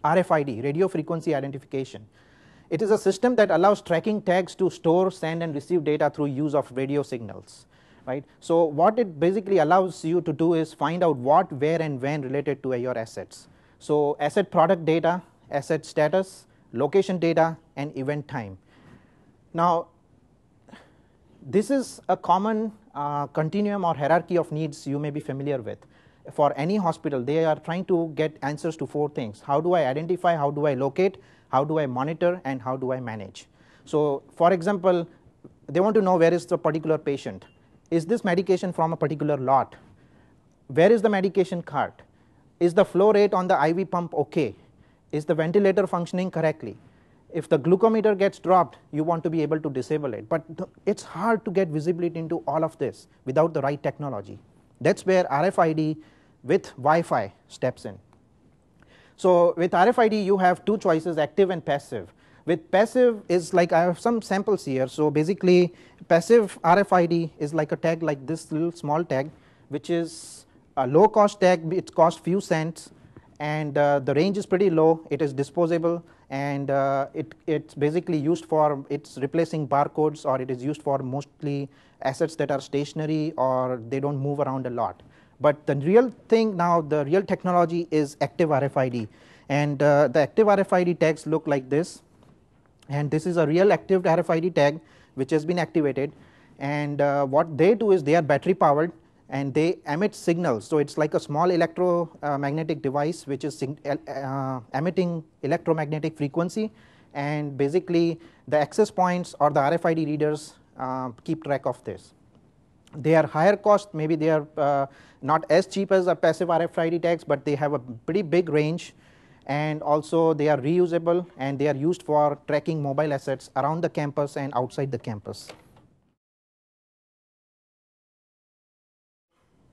RFID, radio frequency identification. It is a system that allows tracking tags to store, send and receive data through use of radio signals, right. So what it basically allows you to do is find out what, where and when related to your assets. So asset product data, asset status, location data and event time. Now this is a common continuum or hierarchy of needs you may be familiar with. For any hospital, they are trying to get answers to 4 things. How do I identify, how do I locate, how do I monitor and how do I manage. So for example, they want to know where is the particular patient. Is this medication from a particular lot? Where is the medication cart? Is the flow rate on the IV pump okay? Is the ventilator functioning correctly? If the glucometer gets dropped, you want to be able to disable it, but it's hard to get visibility into all of this without the right technology. That's where RFID with Wi-Fi steps in. So with RFID you have 2 choices, active and passive. With passive is like, I have some samples here. So basically passive RFID is like a tag like this little small tag, which is a low cost tag. It costs few cents and the range is pretty low. It is disposable and it's basically used for, it's replacing barcodes, or it is used for mostly assets that are stationary or they don't move around a lot. But the real thing now, the real technology is active RFID, and the active RFID tags look like this, and this is a real active RFID tag which has been activated, and what they do is they are battery powered and they emit signals. So it's like a small electromagnetic device which is emitting electromagnetic frequency, and basically the access points or the RFID readers keep track of this. They are higher cost, maybe they are not as cheap as a passive RFID tags, but they have a pretty big range, and also they are reusable and they are used for tracking mobile assets around the campus and outside the campus.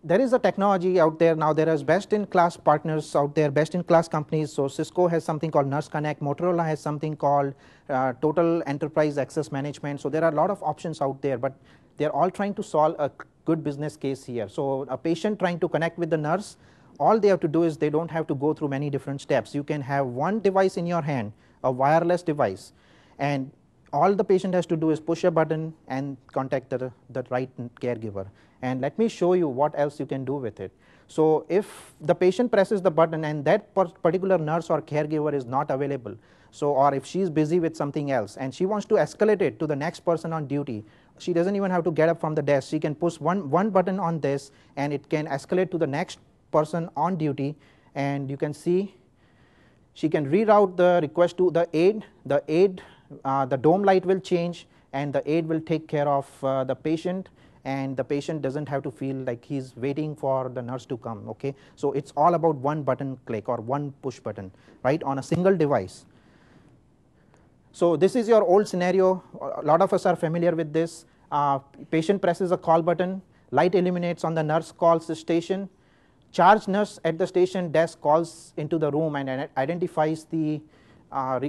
There is a technology out there now. There is best in class partners out there, best in class companies. So Cisco has something called Nurse Connect, Motorola has something called Total Enterprise Access Management. So there are a lot of options out there, but they're all trying to solve a good business case here. So a patient trying to connect with the nurse, all they have to do is they don't have to go through many different steps. You can have one device in your hand, a wireless device, and all the patient has to do is push a button and contact the right caregiver. And let me show you what else you can do with it. So if the patient presses the button and that particular nurse or caregiver is not available, so or if she is busy with something else and she wants to escalate it to the next person on duty, she doesn't even have to get up from the desk. She can push one button on this and it can escalate to the next person on duty, and you can see she can reroute the request to the aide. The dome light will change and the aide will take care of the patient, and the patient doesn't have to feel like he's waiting for the nurse to come. Okay, so it's all about one button click or one push button, right, on a single device. So this is your old scenario. A lot of us are familiar with this. Patient presses a call button, light illuminates on the nurse calls the station, charge nurse at the station desk calls into the room and identifies the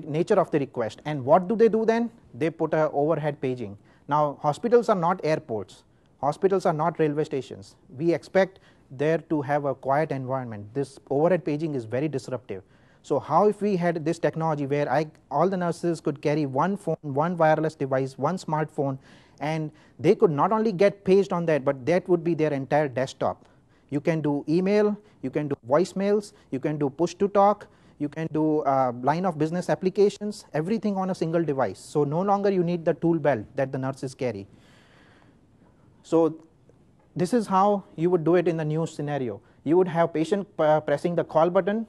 nature of the request. And what do they do then? They put a overhead paging. Now hospitals are not airports, hospitals are not railway stations. We expect there to have a quiet environment. This overhead paging is very disruptive. So how if we had this technology where all the nurses could carry one phone, one wireless device, one smartphone, and they could not only get paged on that, but that would be their entire desktop. You can do email, you can do voicemails, you can do push to talk, you can do line of business applications, everything on a single device. So no longer you need the tool belt that the nurses carry. So this is how you would do it in the new scenario. You would have patient pressing the call button,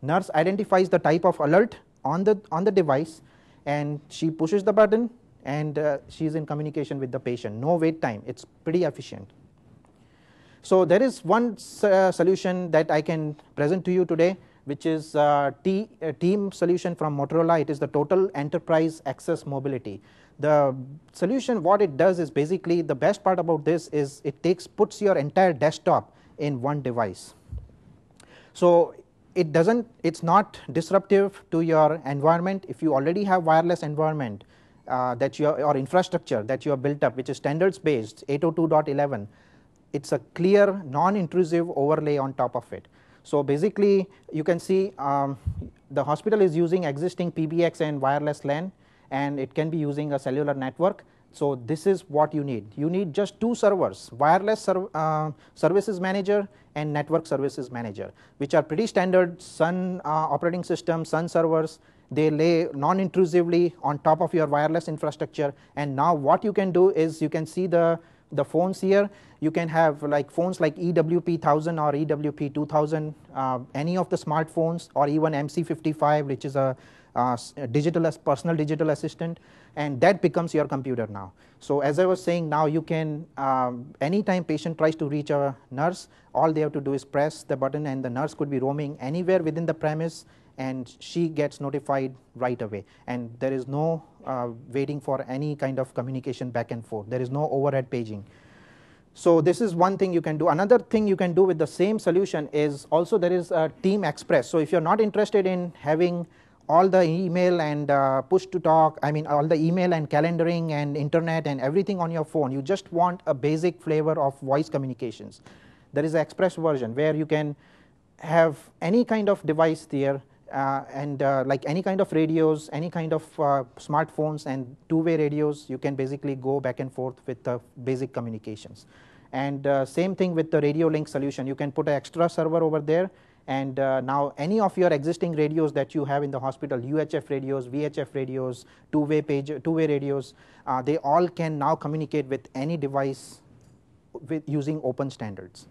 nurse identifies the type of alert on the device, and she pushes the button and she is in communication with the patient. No wait time, it's pretty efficient. So there is one solution that I can present to you today, which is a team solution from Motorola. It is the Total Enterprise Access Mobility. The solution, what it does is basically, the best part about this is it puts your entire desktop in one device. So it's not disruptive to your environment. If you already have wireless environment or infrastructure that you have built up, which is standards based 802.11, it's a clear non-intrusive overlay on top of it. So basically you can see the hospital is using existing PBX and wireless LAN, and it can be using a cellular network. So this is what you need. You need just two servers, wireless services manager and network services manager, which are pretty standard Sun operating system, Sun servers. They lay non-intrusively on top of your wireless infrastructure. And now what you can do is, you can see the phones here. You can have like phones like EWP 1000 or EWP 2000, any of the smartphones, or even MC55, which is a personal digital assistant, and that becomes your computer now. So as I was saying, now you can, anytime patient tries to reach a nurse, all they have to do is press the button, and the nurse could be roaming anywhere within the premise, and she gets notified right away, and there is no waiting for any kind of communication back and forth. There is no overhead paging. So this is one thing you can do. Another thing you can do with the same solution is, also there is a Team Express. So if you're not interested in having all the email and push to talk, I mean all the email and calendaring and internet and everything on your phone, you just want a basic flavor of voice communications, there is an Express version where you can have any kind of device there, and like any kind of radios, any kind of smartphones and two-way radios, you can basically go back and forth with the basic communications. And same thing with the radio link solution. You can put an extra server over there, and now any of your existing radios that you have in the hospital, UHF radios, VHF radios, two-way radios, they all can now communicate with any device using open standards.